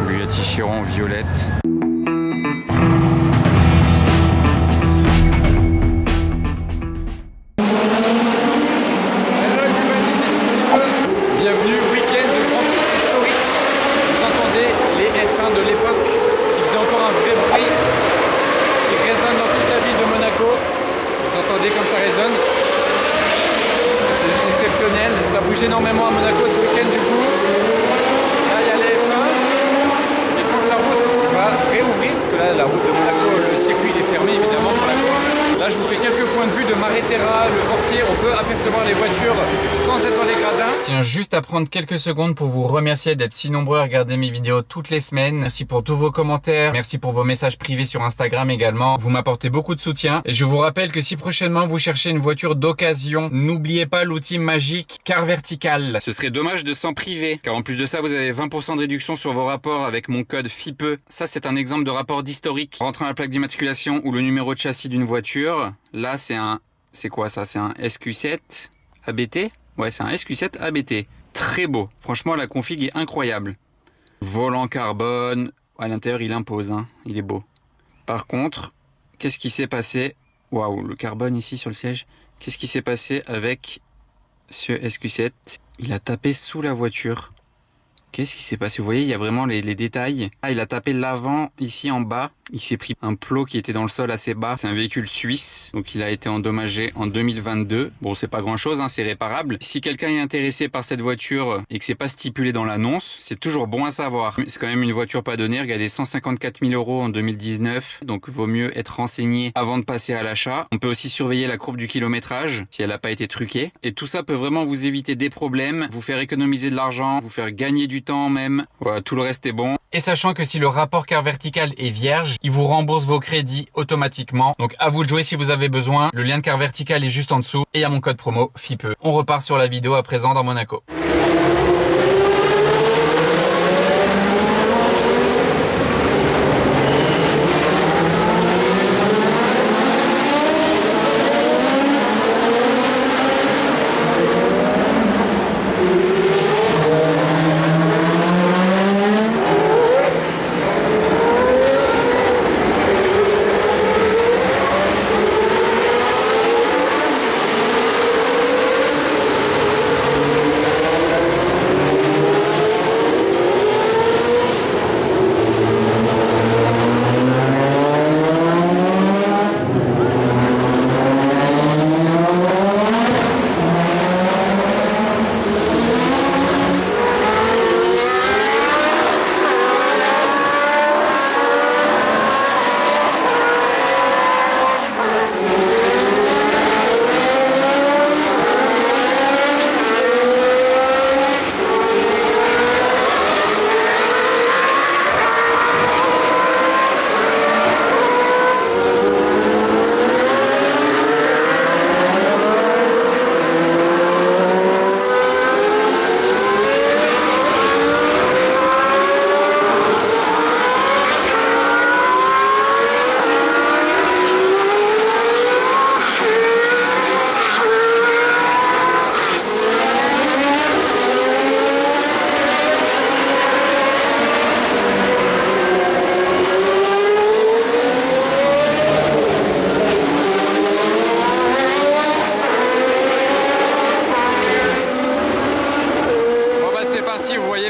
Bugatti Chiron violette. Bienvenue, week-end de Grand Prix historique. Vous entendez les F1 de l'époque qui faisaient encore un vrai bruit, qui résonne dans toute la ville de Monaco. Vous entendez comme ça résonne. C'est juste exceptionnel. Ça bouge énormément à Monaco ce week-end du coup. Là il y a les F1. Et quand la route va réouvrir, parce que là la route de Monaco, le circuit il est fermé évidemment pour la course. Là je vous fais quelques points de vue de Maréterra, le portier, on peut apercevoir les voitures sans être dans les gradins. Je tiens juste à prendre quelques secondes pour vous remercier d'être si nombreux à regarder mes vidéos toutes les semaines. Merci pour tous vos commentaires, merci pour vos messages privés sur Instagram également. Vous m'apportez beaucoup de soutien. Et je vous rappelle que si prochainement vous cherchez une voiture d'occasion, n'oubliez pas l'outil magique Car Vertical. Ce serait dommage de s'en priver, car en plus de ça vous avez 20% de réduction sur vos rapports avec mon code FIPE. Ça c'est un exemple de rapport d'historique. Rentrant la plaque d'immatriculation ou le numéro de châssis d'une voiture. Là c'est quoi ça? C'est un SQ7 ABT? Ouais, c'est un SQ7 ABT. Très beau. Franchement, la config est incroyable. Volant carbone. À l'intérieur, il impose, hein. Il est beau. Par contre, qu'est-ce qui s'est passé? Waouh, le carbone ici sur le siège. Qu'est-ce qui s'est passé avec ce SQ7? Il a tapé sous la voiture. Qu'est-ce qui s'est passé? Vous voyez, il y a vraiment les détails. Ah, il a tapé l'avant ici en bas. Il s'est pris un plot qui était dans le sol assez bas. C'est un véhicule suisse, donc il a été endommagé en 2022. Bon, c'est pas grand-chose, hein, c'est réparable. Si quelqu'un est intéressé par cette voiture et que c'est pas stipulé dans l'annonce, c'est toujours bon à savoir. C'est quand même une voiture pas donnée. Regardez, 154 000 € en 2019, donc vaut mieux être renseigné avant de passer à l'achat. On peut aussi surveiller la courbe du kilométrage si elle n'a pas été truquée. Et tout ça peut vraiment vous éviter des problèmes, vous faire économiser de l'argent, vous faire gagner du temps même. Voilà, tout le reste est bon. Et sachant que si le rapport Car Vertical est vierge, il vous rembourse vos crédits automatiquement. Donc à vous de jouer si vous avez besoin. Le lien de Car Vertical est juste en dessous et il y a mon code promo FIPE. On repart sur la vidéo à présent dans Monaco.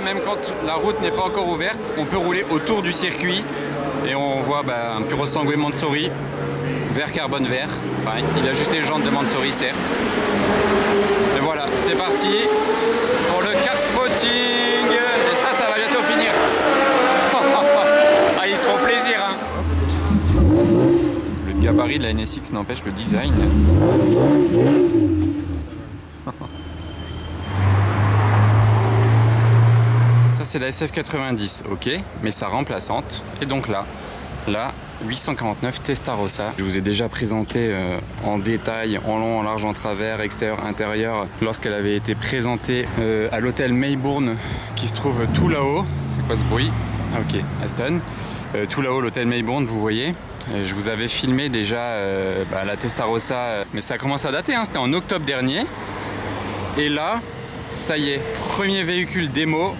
Même quand la route n'est pas encore ouverte, on peut rouler autour du circuit et on voit un Puro Sangue Mansory, vert carbone vert. Enfin, il a juste les jantes de Mansory certes. Et voilà, c'est parti pour le car spotting. Et ça va bientôt finir. Ah, ils se font plaisir, hein. Le gabarit de la NSX n'empêche le design. C'est la SF90, ok, mais sa remplaçante. Et donc là, la 849 Testarossa. Je vous ai déjà présenté en détail, en long, en large, en travers, extérieur, intérieur, lorsqu'elle avait été présentée à l'hôtel Maybourne, qui se trouve tout là-haut. C'est quoi ce bruit? Ah, ok, Aston. Tout là-haut, l'hôtel Maybourne, vous voyez. Je vous avais filmé déjà la Testarossa, mais ça commence à dater, hein, c'était en octobre dernier. Et là, ça y est, premier véhicule démo.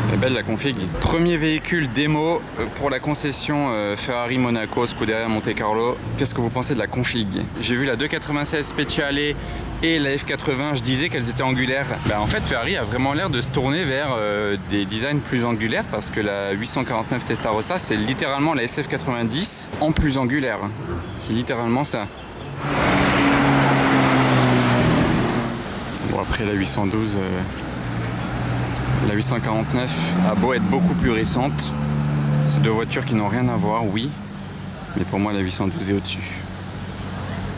Elle est belle la config. Premier véhicule démo pour la concession Ferrari Monaco, Scuderia Monte Carlo. Qu'est-ce que vous pensez de la config? J'ai vu la 296 Speciale et la F80, je disais qu'elles étaient angulaires. En fait, Ferrari a vraiment l'air de se tourner vers des designs plus angulaires parce que la 849 Testarossa, c'est littéralement la SF90 en plus angulaire. C'est littéralement ça. Bon, après la 812, la 849 a beau être beaucoup plus récente. C'est deux voitures qui n'ont rien à voir, oui. Mais pour moi, la 812 est au-dessus.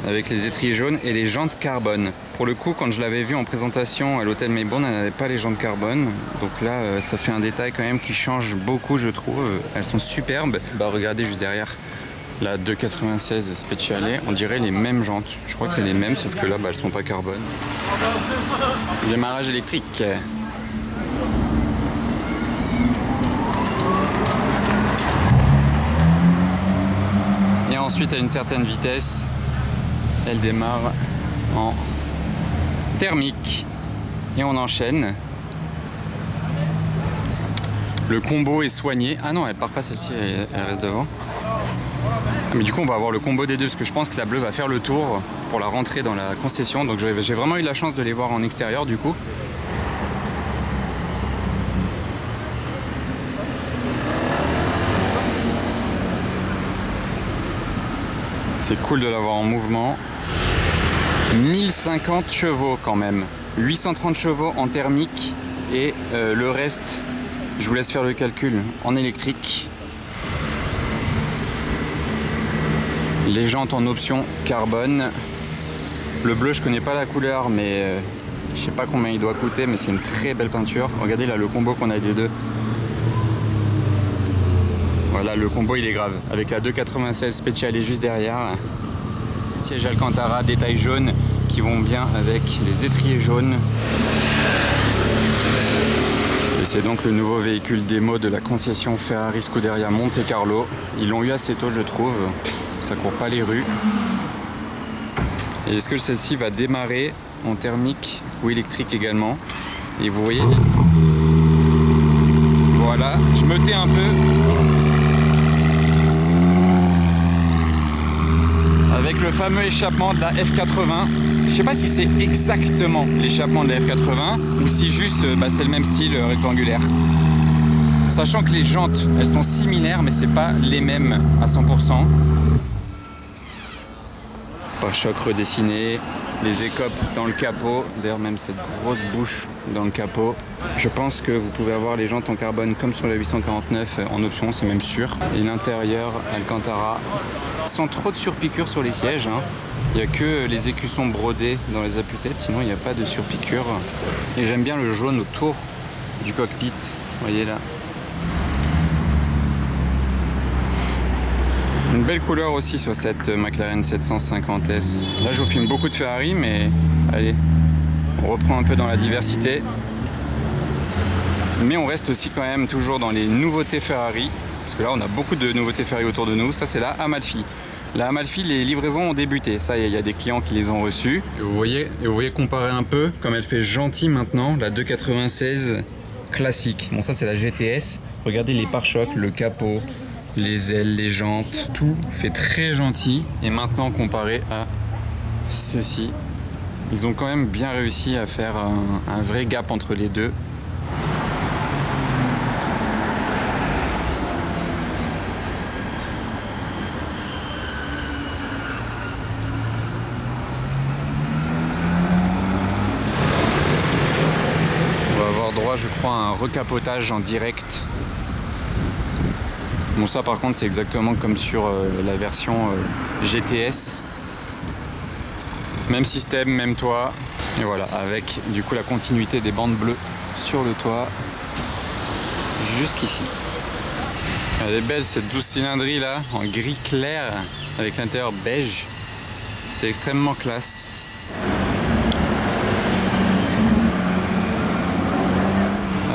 Avec les étriers jaunes et les jantes carbone. Pour le coup, quand je l'avais vu en présentation à l'hôtel Maybourne, elle n'avait pas les jantes carbone. Donc là, ça fait un détail quand même qui change beaucoup, je trouve. Elles sont superbes. Regardez juste derrière la 296 Speciale, on dirait les mêmes jantes. Je crois que c'est les mêmes, sauf que là, elles sont pas carbone. Démarrage électrique. Et ensuite, à une certaine vitesse, elle démarre en thermique et on enchaîne. Le combo est soigné. Ah non, elle part pas celle-ci, elle reste devant. Mais du coup, on va avoir le combo des deux parce que je pense que la bleue va faire le tour pour la rentrée dans la concession. Donc j'ai vraiment eu la chance de les voir en extérieur du coup. C'est cool de l'avoir en mouvement. 1050 chevaux quand même. 830 chevaux en thermique et le reste, je vous laisse faire le calcul, en électrique. Les jantes en option carbone. Le bleu, je connais pas la couleur, mais je sais pas combien il doit coûter, mais c'est une très belle peinture. Regardez là le combo qu'on a des deux. Voilà, le combo il est grave. Avec la 296 Speciale juste derrière. Siège Alcantara, détails jaunes qui vont bien avec les étriers jaunes. Et c'est donc le nouveau véhicule démo de la concession Ferrari Scuderia Monte Carlo. Ils l'ont eu assez tôt, je trouve. Ça court pas les rues. Et est-ce que celle-ci va démarrer en thermique ou électrique également? Et vous voyez, voilà, je me tais un peu. Avec le fameux échappement de la F80. Je sais pas si c'est exactement l'échappement de la F80 ou si juste c'est le même style rectangulaire. Sachant que les jantes, elles sont similaires mais c'est pas les mêmes à 100%. Pare-choc redessiné, les écopes dans le capot, d'ailleurs même cette grosse bouche dans le capot. Je pense que vous pouvez avoir les jantes en carbone comme sur la 849 en option, c'est même sûr. Et l'intérieur Alcantara, sans trop de surpiqûres sur les sièges. Il n'y a que les écussons brodés dans les appuis-têtes, sinon il n'y a pas de surpiqûres. Et j'aime bien le jaune autour du cockpit, vous voyez là. Une belle couleur aussi sur cette McLaren 750S. Là je vous filme beaucoup de Ferrari, mais allez, on reprend un peu dans la diversité. Mais on reste aussi quand même toujours dans les nouveautés Ferrari, parce que là on a beaucoup de nouveautés Ferrari autour de nous. Ça c'est la Amalfi. La Amalfi, les livraisons ont débuté. Ça, il y a des clients qui les ont reçus. Et vous voyez comparer un peu, comme elle fait gentille maintenant, la 296 classique. Bon ça c'est la GTS. Regardez les pare-chocs, le capot, les ailes, les jantes, tout fait très gentil. Et maintenant comparé à ceci, ils ont quand même bien réussi à faire un vrai gap entre les deux. On va avoir droit, je crois, à un recapotage en direct. Bon ça par contre c'est exactement comme sur la version GTS. Même système, même toit. Et voilà, avec du coup la continuité des bandes bleues sur le toit jusqu'ici. Elle est belle cette 12 cylindries là, en gris clair avec l'intérieur beige. C'est extrêmement classe.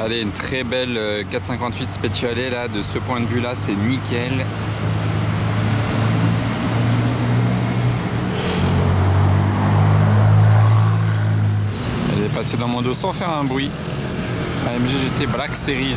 Allez, une très belle 458 Speciale là, de ce point de vue là, c'est nickel. Passer dans mon dos sans faire un bruit. AMG GT Black Series.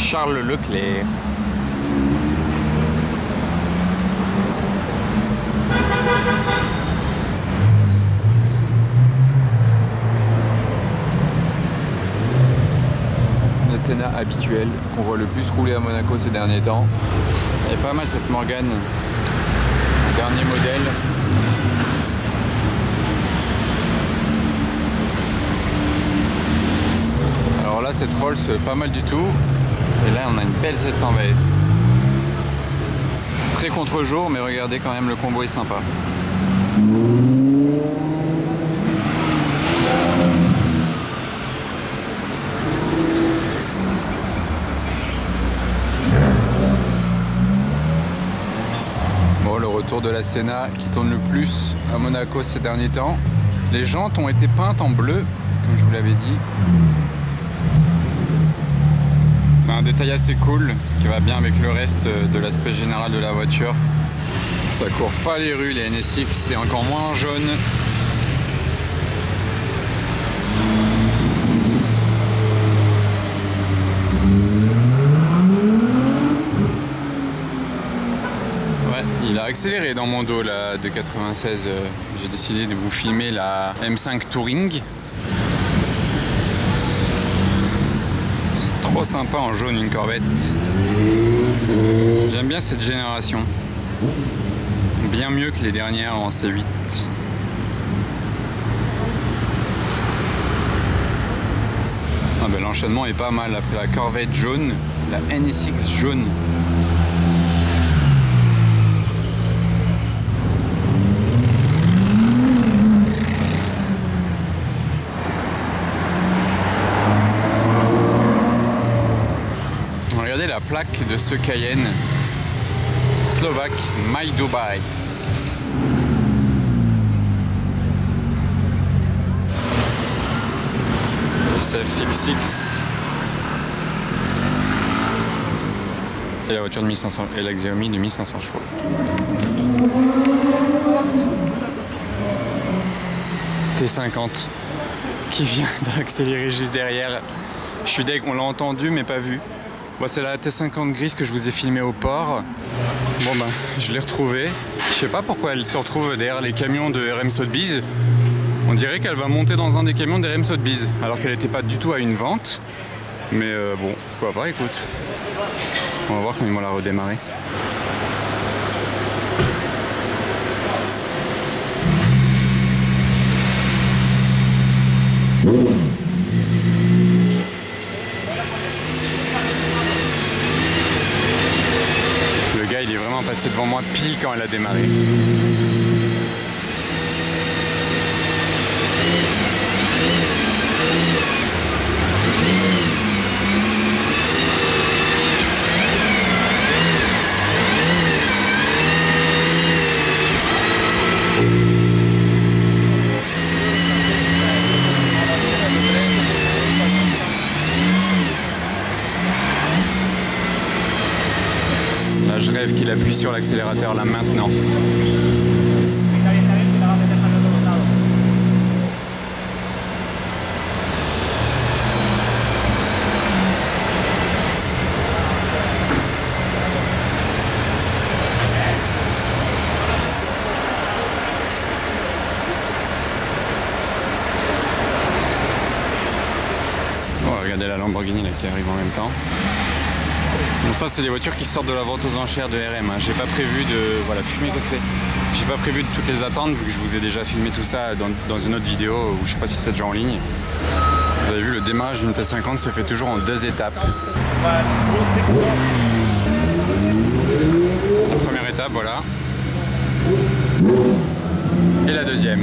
Charles Leclerc. La Senna habituelle qu'on voit le plus rouler à Monaco ces derniers temps. Elle est pas mal cette Morgane, dernier modèle. Alors là cette Rolls pas mal du tout. Et là on a une belle 720 S. Très contre-jour mais regardez quand même le combo est sympa. Bon, le retour de la Senna qui tourne le plus à Monaco ces derniers temps. Les jantes ont été peintes en bleu comme je vous l'avais dit. C'est un détail assez cool qui va bien avec le reste de l'aspect général de la voiture. Ça court pas les rues, les NSX, c'est encore moins en jaune. Ouais, il a accéléré dans mon dos là de 96. J'ai décidé de vous filmer la M5 Touring. Trop sympa en jaune une Corvette. J'aime bien cette génération. Bien mieux que les dernières en C8. Ah ben, l'enchaînement est pas mal. La Corvette jaune, la NSX jaune. Regardez la plaque de ce Cayenne slovaque My Dubai. SFX6 et la voiture de 1500 et la Xiaomi de 1500 chevaux. T50 qui vient d'accélérer juste derrière. Je suis deg, on l'a entendu mais pas vu. Bon, c'est la T50 grise que je vous ai filmé au port. Bon ben, je l'ai retrouvée. Je sais pas pourquoi elle se retrouve derrière les camions de RM Sotheby's. On dirait qu'elle va monter dans un des camions de RM Sotheby's, alors qu'elle n'était pas du tout à une vente. Mais bon, pourquoi pas, écoute. On va voir quand ils vont la redémarrer. Le gars il est vraiment passé devant moi pile quand elle a démarré. Là je rêve qu'il appuie sur l'accélérateur là maintenant. Regardez la Lamborghini là, qui arrive en même temps. Bon, ça c'est les voitures qui sortent de la vente aux enchères de RM. J'ai pas prévu de... Voilà, fumer café. J'ai pas prévu de toutes les attendre vu que je vous ai déjà filmé tout ça dans une autre vidéo où je sais pas si c'est déjà en ligne. Vous avez vu, le démarrage d'une T50 se fait toujours en 2 étapes. La première étape, voilà. Et la deuxième.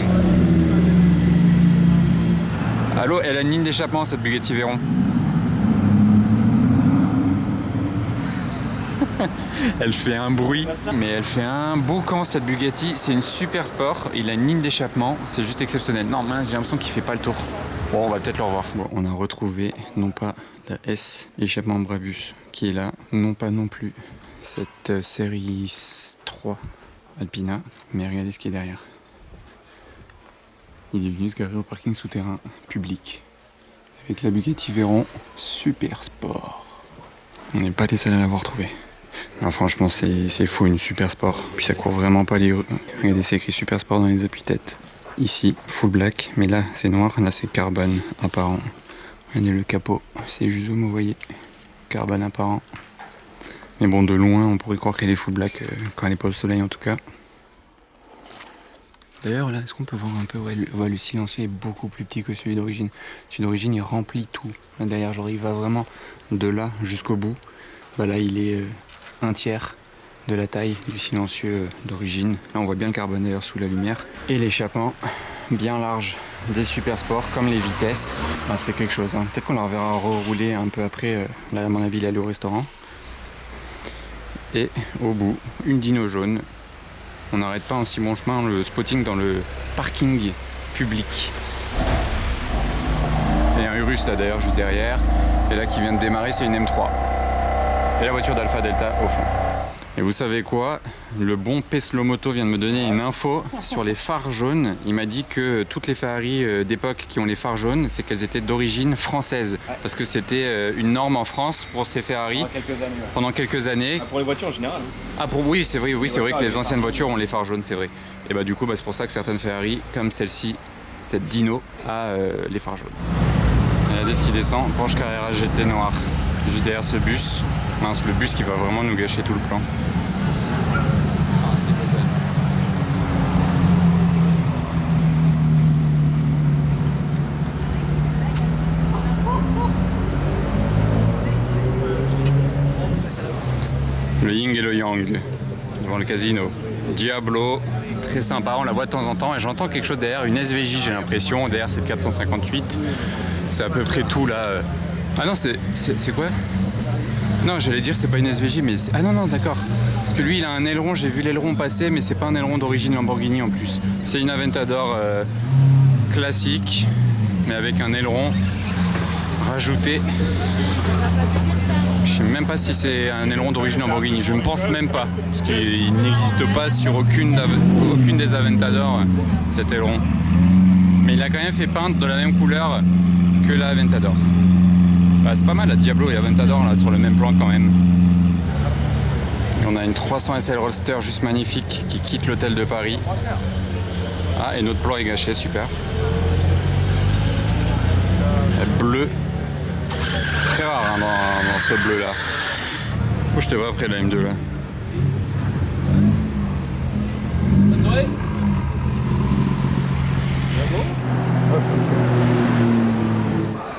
Allô, elle a une ligne d'échappement cette Bugatti Veyron. Elle fait un bruit, mais elle fait un beau camp cette Bugatti. C'est une super sport. Il a une ligne d'échappement, c'est juste exceptionnel. Non, mince, j'ai l'impression qu'il fait pas le tour. Bon, on va peut-être le revoir. Bon, on a retrouvé non pas la S, l'échappement Brabus, qui est là, non pas non plus cette série 3 Alpina, mais regardez ce qui est derrière. Il est venu se garer au parking souterrain public avec la Bugatti Veyron Super Sport. On n'est pas les seuls à l'avoir trouvé. Non, franchement, c'est fou, une Super Sport. Puis ça court vraiment pas les rues. Regardez, c'est écrit Super Sport dans les appuis-têtes. Ici, full black, mais là, c'est noir. Là, c'est carbone apparent. Regardez le capot, c'est juste zoom, vous voyez. Carbone apparent. Mais bon, de loin, on pourrait croire qu'elle est full black quand elle est pas au soleil, en tout cas. D'ailleurs, là, est-ce qu'on peut voir un peu, ouais, le silencieux est beaucoup plus petit que celui d'origine. Celui d'origine, il remplit tout. Là, derrière, genre, il va vraiment de là jusqu'au bout. Bah là, il est un tiers de la taille du silencieux d'origine. Là, on voit bien le carbone d'ailleurs sous la lumière. Et l'échappement bien large des Super Sports, comme les vitesses. Ah, c'est quelque chose, hein. Peut-être qu'on la reverra rerouler un peu après. Là, à mon avis, il est allé au restaurant. Et au bout, une Dino jaune. On n'arrête pas en si bon chemin le spotting dans le parking public. Et un Urus là d'ailleurs juste derrière. Et là qui vient de démarrer, c'est une M3. Et la voiture d'Alpha Delta au fond. Et vous savez quoi? Le bon Peslo Moto vient de me donner une info sur les phares jaunes. Il m'a dit que toutes les Ferrari d'époque qui ont les phares jaunes, c'est qu'elles étaient d'origine française. Parce que c'était une norme en France pour ces Ferrari pendant quelques années. Pour les voitures en général. Ah oui, c'est vrai, c'est vrai que les anciennes voitures ont les phares jaunes, c'est vrai. Et bah du coup, c'est pour ça que certaines Ferrari, comme celle-ci, cette Dino, a les phares jaunes. Regardez ce qui descend, Porsche Carrera GT noir. Juste derrière ce bus. Mince, le bus qui va vraiment nous gâcher tout le plan. Le yin et le yang devant le casino. Diablo, très sympa, on la voit de temps en temps et j'entends quelque chose derrière, une SVJ j'ai l'impression, derrière cette 458. C'est à peu près tout là. Ah non, c'est quoi? Non, j'allais dire c'est pas une SVJ, mais ah non, d'accord. Parce que lui il a un aileron, j'ai vu l'aileron passer, mais c'est pas un aileron d'origine Lamborghini en plus. C'est une Aventador classique, mais avec un aileron rajouté. Je sais même pas si c'est un aileron d'origine Lamborghini, je ne pense même pas, parce qu'il n'existe pas sur aucune des Aventador cet aileron. Mais il a quand même fait peindre de la même couleur que la Aventador. Bah, c'est pas mal la Diablo et Aventador là sur le même plan quand même. Et on a une 300 SL Roadster juste magnifique qui quitte l'hôtel de Paris. Ah, et notre plan est gâché, super. Bleu. C'est très rare hein, dans ce bleu là. Oh, je te vois après la M2 là. Bonne soirée.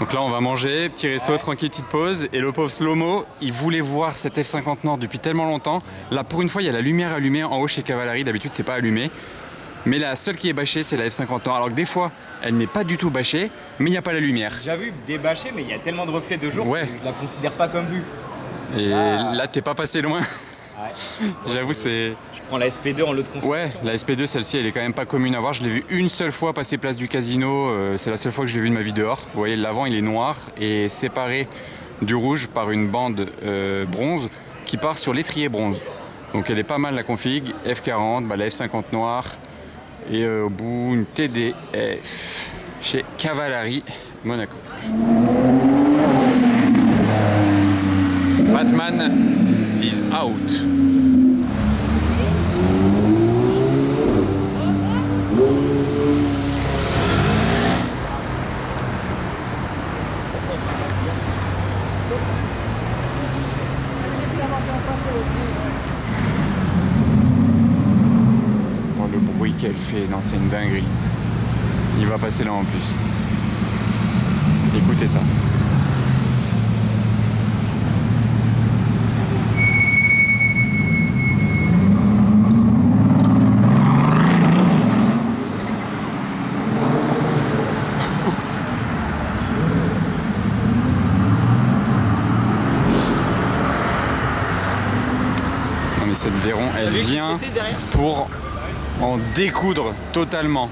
Donc là on va manger, petit resto, tranquille, petite pause. Et le pauvre Slow-Mo, il voulait voir cette F50 Nord depuis tellement longtemps. Là pour une fois il y a la lumière allumée en haut chez Cavallari, d'habitude c'est pas allumé. Mais la seule qui est bâchée c'est la F50 Nord. Alors que des fois elle n'est pas du tout bâchée, mais il n'y a pas la lumière. J'ai vu des bâchés, mais il y a tellement de reflets de jour Ouais. que je la considère pas comme vue. Et là t'es pas passé loin. Ouais. J'avoue c'est... Je prends la SP2 en lot de consommation. Ouais, la SP2 celle-ci elle est quand même pas commune à voir. Je l'ai vue une seule fois passer place du casino. C'est la seule fois que je l'ai vue de ma vie dehors. Vous voyez l'avant il est noir et séparé du rouge par une bande bronze qui part sur l'étrier bronze. Donc elle est pas mal la config. F40, la F50 noire. Et au bout une TDF chez Cavallari Monaco. Batman is out. Oh, le bruit qu'elle fait, non, c'est une dinguerie. Il va passer là en plus. Écoutez ça. cette Veyron, elle vient pour en découdre totalement.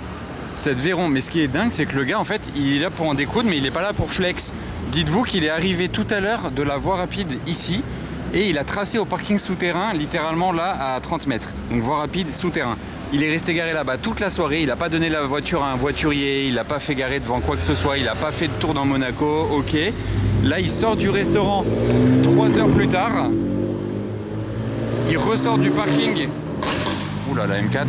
Cette Veyron, mais ce qui est dingue, c'est que le gars, en fait, il est là pour en découdre, mais il n'est pas là pour flex. Dites-vous qu'il est arrivé tout à l'heure de la voie rapide ici, et il a tracé au parking souterrain, littéralement là à 30 mètres. Donc voie rapide souterrain. Il est resté garé là-bas toute la soirée, il n'a pas donné la voiture à un voiturier, il n'a pas fait garer devant quoi que ce soit, il n'a pas fait de tour dans Monaco, ok. Là, il sort du restaurant 3 heures plus tard. Il ressort du parking. Oula, la M4.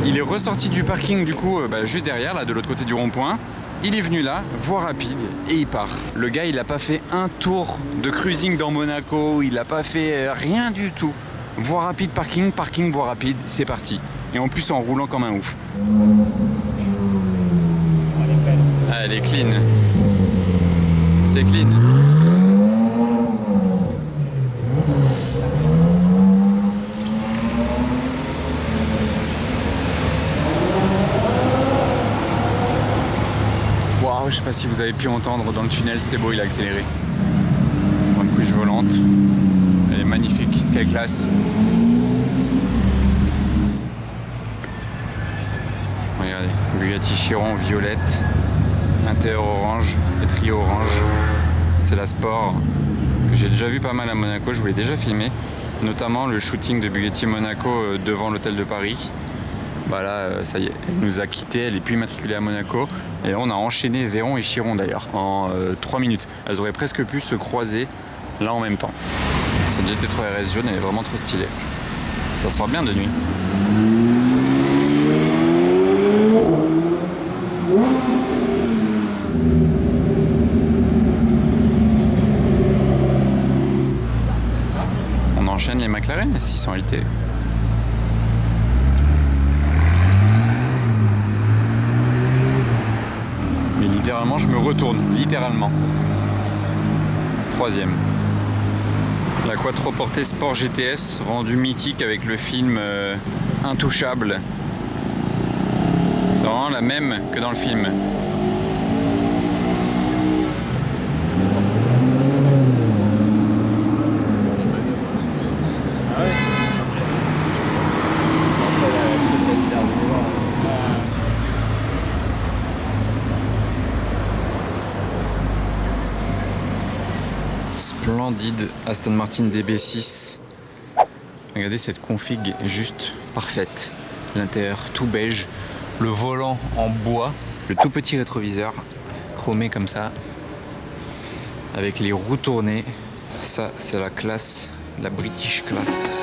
Il est ressorti du parking du coup juste derrière, là de l'autre côté du rond-point. Il est venu là, voie rapide, et il part. Le gars, il n'a pas fait un tour de cruising dans Monaco, il n'a pas fait rien du tout. Voie rapide, parking, parking, voie rapide, c'est parti. Et en plus en roulant comme un ouf. Ah, elle est clean. C'est clean. Waouh, je sais pas si vous avez pu entendre dans le tunnel, c'était beau, il a accéléré. Une couche volante. Elle est magnifique, quelle classe. Regardez, Bugatti Chiron violette, intérieur orange et trio orange. C'est la Sport que j'ai déjà vu pas mal à Monaco, je vous l'ai déjà filmé. Notamment le shooting de Bugatti Monaco devant l'hôtel de Paris. Bah là, ça y est, elle nous a quittés, elle est plus immatriculée à Monaco. Et là, on a enchaîné Veyron et Chiron d'ailleurs, en 3 minutes. Elles auraient presque pu se croiser là en même temps. Cette GT3 RS jaune, elle est vraiment trop stylée. Ça sort bien de nuit. On enchaîne les McLaren 600 LT. Mais littéralement, je me retourne, littéralement. 3e. La quattroportée Sport GTS, rendue mythique avec le film Intouchable. C'est vraiment la même que dans le film. Splendide Aston Martin DB6. Regardez cette config juste parfaite. L'intérieur tout beige. Le volant en bois. Le tout petit rétroviseur chromé comme ça. Avec les roues tournées. Ça, c'est la classe, la British class.